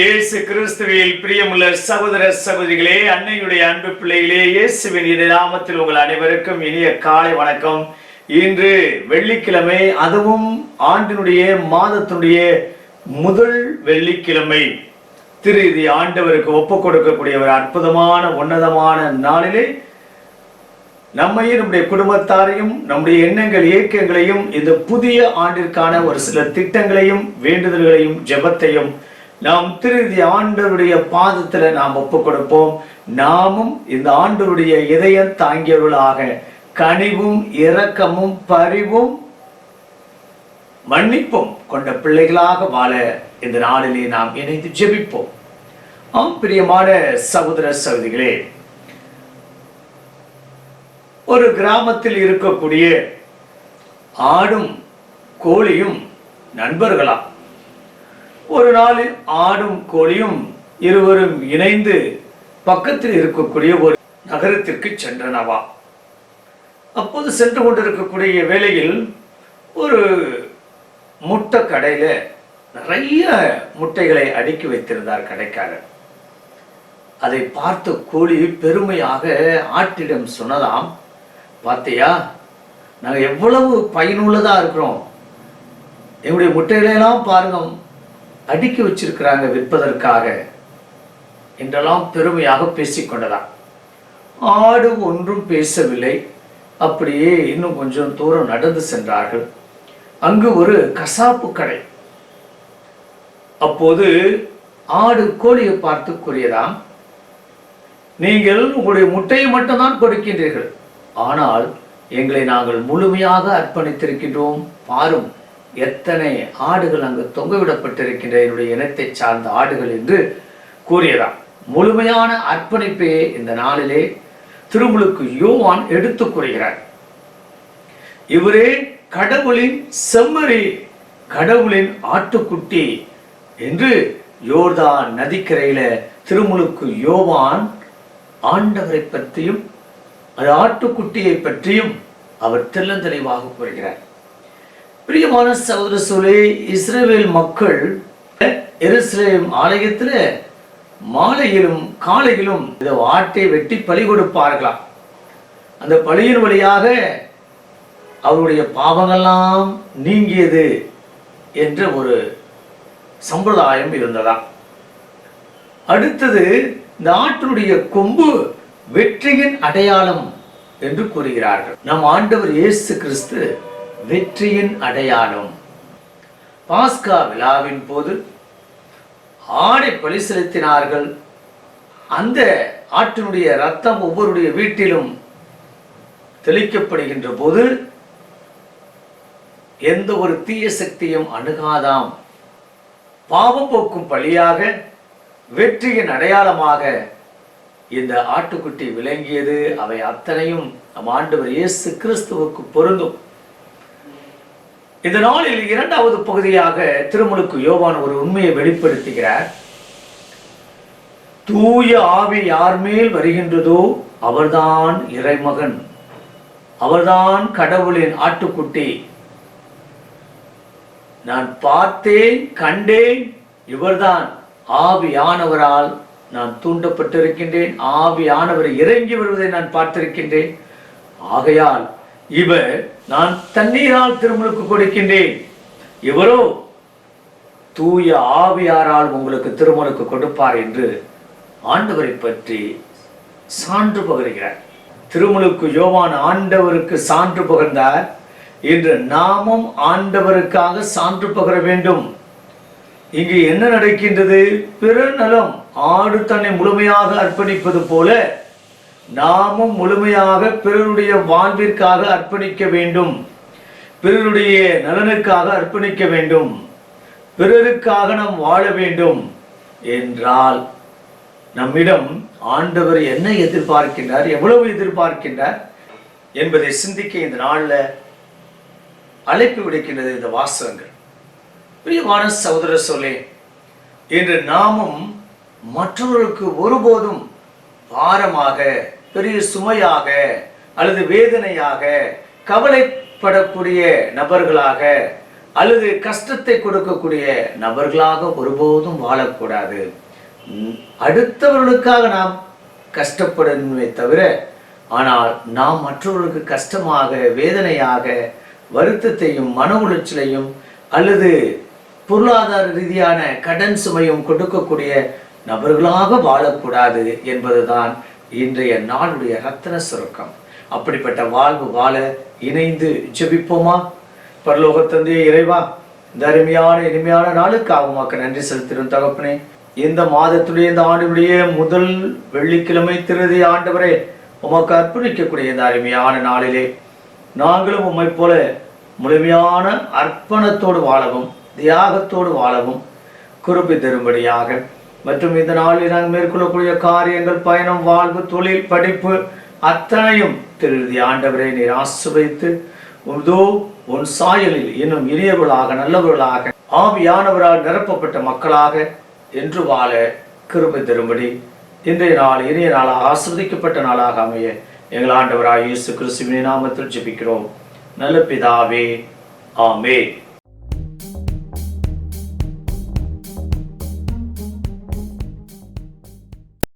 இயேசு கிறிஸ்துவில் பிரியமுள்ள சகோதர சகோதரிகளே, அன்னையுடைய அன்பு பிள்ளைகளே, இயேசுவின் நாமத்தில் உங்கள் அனைவருக்கும் இனிய காலை வணக்கம். இன்று வெள்ளிக்கிழமை, அதுவும் ஆண்டினுடைய மாதத்தினுடைய முதல் வெள்ளிக்கிழமை. திரு ஆண்டவருக்கு ஒப்புக் கொடுக்கக்கூடிய ஒரு அற்புதமான உன்னதமான நாளிலே நம்மையும் நம்முடைய குடும்பத்தாரையும் நம்முடைய எண்ணங்கள் இயக்கங்களையும் இந்த புதிய ஆண்டிற்கான ஒரு சில திட்டங்களையும் வேண்டுதல்களையும் ஜெபத்தையும் நாம் திரு ஆண்டவருடைய பாதத்துல நாம் ஒப்புக் கொடுப்போம். நாமும் இந்த ஆண்டவருடைய இதயம் தாங்கியவர்களாக கனிவும் இரக்கமும் பரிவும் மன்னிப்பும் கொண்ட பிள்ளைகளாக வாழ இந்த நாளிலே நாம் இணைந்து ஜெபிப்போம். பிரியமான சகோதர சகோதரிகளே, ஒரு கிராமத்தில் இருக்கக்கூடிய ஆடும் கோழியும் நண்பர்களா. ஒரு நாளில் ஆடும் கோழியும் இருவரும் இணைந்து பக்கத்தில் இருக்கக்கூடிய ஒரு நகரத்திற்கு சென்றனவா. அப்போது சென்று கொண்டிருக்கக்கூடிய வேளையில் ஒரு முட்டை கடையில நிறைய முட்டைகளை அடுக்கி வைத்திருந்தார் கடைக்காரர். அதை பார்த்த கோழி பெருமையாக ஆட்டிடம் சொன்னதாம், பார்த்தியா, நாங்கள் எவ்வளவு பயனுள்ளதா இருக்கிறோம், எங்களுடைய முட்டைகளெல்லாம் பாருங்க அடுக்கி வச்சிருக்கிறாங்க விற்பதற்காக என்றெல்லாம் பெருமையாக பேசிக்கொண்டதாம். ஆடு ஒன்றும் பேசவில்லை. அப்படியே இன்னும் கொஞ்சம் தூரம் நடந்து சென்றார்கள். அங்கு ஒரு கசாப்பு கடை. அப்போது ஆடு கோழியை பார்த்து கூறியதாம், நீங்கள் உங்களுடைய முட்டையை மட்டும்தான் கொடுக்கின்றீர்கள், ஆனால் எங்களை நாங்கள் முழுமையாக அர்ப்பணித்திருக்கின்றோம். பாரும், எத்தனை ஆடுகள் அங்கு தொங்கவிடப்பட்டிருக்கின்ற என்னுடைய இனத்தை சார்ந்த ஆடுகள் என்று கூறியதாம். முழுமையான அர்ப்பணிப்பை இந்த நாளிலே திருமுழுக்கு யோவான் எடுத்து கூறுகிறார். இவரே கடவுளின் செம்மறி, கடவுளின் ஆட்டுக்குட்டி என்று யோர்தான் நதிக்கரையில திருமுழுக்கு யோவான் ஆண்டவரை பற்றியும் ஆட்டுக்குட்டியை பற்றியும் அவர் தெள்ளந்தெளிவாக கூறுகிறார். பிரியமான சகோதர சோலே, இஸ்ரவேல் மக்கள் எருசலேம் ஆலயத்தில் மாலையிலும் காலையிலும் இந்த ஆட்டை வெட்டி பலி கொடுப்பார்களாம். அந்த பலியின் வழியாக அவருடைய பாவங்கள்லாம் நீங்கியது என்ற ஒரு சம்பிரதாயம் இருந்ததாம். அடுத்தது, இந்த ஆட்டினுடைய கொம்பு வெற்றியின் அடையாளம் என்று கூறுகிறார்கள். நம் ஆண்டவர் இயேசு கிறிஸ்து வெற்றியின் அடையாளம். பாஸ்கா விழாவின் போது ஆடை பலி செலுத்தினார்கள். அந்த ஆட்டினுடைய ரத்தம் ஒவ்வொருடைய வீட்டிலும் தெளிக்கப்படுகின்ற போது எந்த ஒரு தீய சக்தியும் அணுகாதாம். பாவம் போக்கும் பலியாக, வெற்றியின் அடையாளமாக இந்த ஆட்டுக்குட்டி விளங்கியது. அவை அத்தனையும் நம் ஆண்டவர் இயேசு கிறிஸ்துவுக்கு பொருந்தும். இந்த நாளில் இரண்டாவது பகுதியாக திருமுழுக்கு யோவான் ஒரு உண்மையை வெளிப்படுத்துகிறார். தூய ஆவி யார் மேல் வருகின்றதோ அவர்தான் இறைமகன், அவர்தான் கடவுளின் ஆட்டுக்குட்டி. நான் பார்த்தேன், கண்டேன், இவர்தான் ஆவியானவரால் நான் தூண்டப்பட்டிருக்கின்றேன், ஆவியானவர் இறங்கி வருவதை நான் பார்த்திருக்கின்றேன். ஆகையால் இவர் நான் தண்ணீரால் திருமுழுக்கு கொடுக்கின்றேன், இவரோ தூய ஆவியாரால் உங்களுக்கு திருமுழுக்கு கொடுப்பார் என்று ஆண்டவரை பற்றி சான்று பகர்கிறார். திருமுழுக்கு யோவான் ஆண்டவருக்கு சான்று பகர்ந்தார். இன்று நாமும் ஆண்டவருக்காக சான்று பகர வேண்டும். இங்கு என்ன நடக்கின்றது? பிறர் நலம். ஆடு தன்னை முழுமையாக அர்ப்பணிப்பது போல நாமும் முழுமையாக பிறருடைய வாழ்விற்காக அர்ப்பணிக்க வேண்டும், பிறருடைய நலனுக்காக அர்ப்பணிக்க வேண்டும், பிறருக்காக நாம் வாழ வேண்டும் என்றால் நம்மிடம் ஆண்டவர் என்ன எதிர்பார்க்கின்றார், எவ்வளவு எதிர்பார்க்கின்றார் என்பதை சிந்திக்க இந்த நாளில் அழைப்பு விடுக்கின்றது இந்த வாசகங்கள். பிரியமான சகோதர சொல்லே, இன்று நாமும் மற்றவர்களுக்கு ஒருபோதும் பாரமாக, பெரிய சுமையாக அல்லது வேதனையாக, கவலைப்படக்கூடிய நபர்களாக அல்லது கஷ்டத்தை கொடுக்கக்கூடிய நபர்களாக ஒருபோதும் வாழக்கூடாது. அடுத்தவர்களுக்காக நாம் கஷ்டப்படணுமே தவிர, ஆனால் நாம் மற்றவர்களுக்கு கஷ்டமாக, வேதனையாக, வருத்தத்தையும் மன உளைச்சலையும் அல்லது பொருளாதார ரீதியான கடன் சுமையும் கொடுக்கக்கூடிய நபர்களாக வாழக்கூடாது என்பதுதான் இன்றைய நாளுடைய ரத்தின சுருக்கம். அப்படிப்பட்ட வாழ்வு வாழ இணைந்து ஜெபிப்போமா? பரலோக தந்தையே, இறைவா, இந்த அருமையான இனிமையான நாளுக்காக உமக்கு நன்றி செலுத்திடும் தகப்பனே. இந்த மாதத்துடைய, இந்த ஆண்டுடைய முதல் வெள்ளிக்கிழமை திருதி ஆண்டவரே, உமக்கு அர்ப்பணிக்கக்கூடிய இந்த அருமையான நாளிலே நாங்களும் உம்மை போல முழுமையான அர்ப்பணத்தோடு வாழவும் தியாகத்தோடு வாழவும் கிருபை தரும்படியாக, மற்றும் இந்த நாளில் நாங்கள் மேற்கொள்ளக்கூடிய காரியங்கள், பயணம், வாழ்வு, தொழில், படிப்பு அத்தனையும் திருதி ஆண்டவரை நீர் ஆசீர்வதித்து உன் சாயலில் இன்னும் இனியவர்களாக, நல்லவர்களாக, ஆவியானவரால் நிரப்பப்பட்ட மக்களாக என்று வாழ கிருபை தரும்படி இன்றைய நாள் இனிய நாளாக, ஆசீர்வதிக்கப்பட்ட நாளாக அமைய எங்கள் ஆண்டவராய் இயேசு கிறிஸ்துவின் நாமத்தில் ஜெபிக்கிறோம் நல்ல பிதாவே. ஆமென்.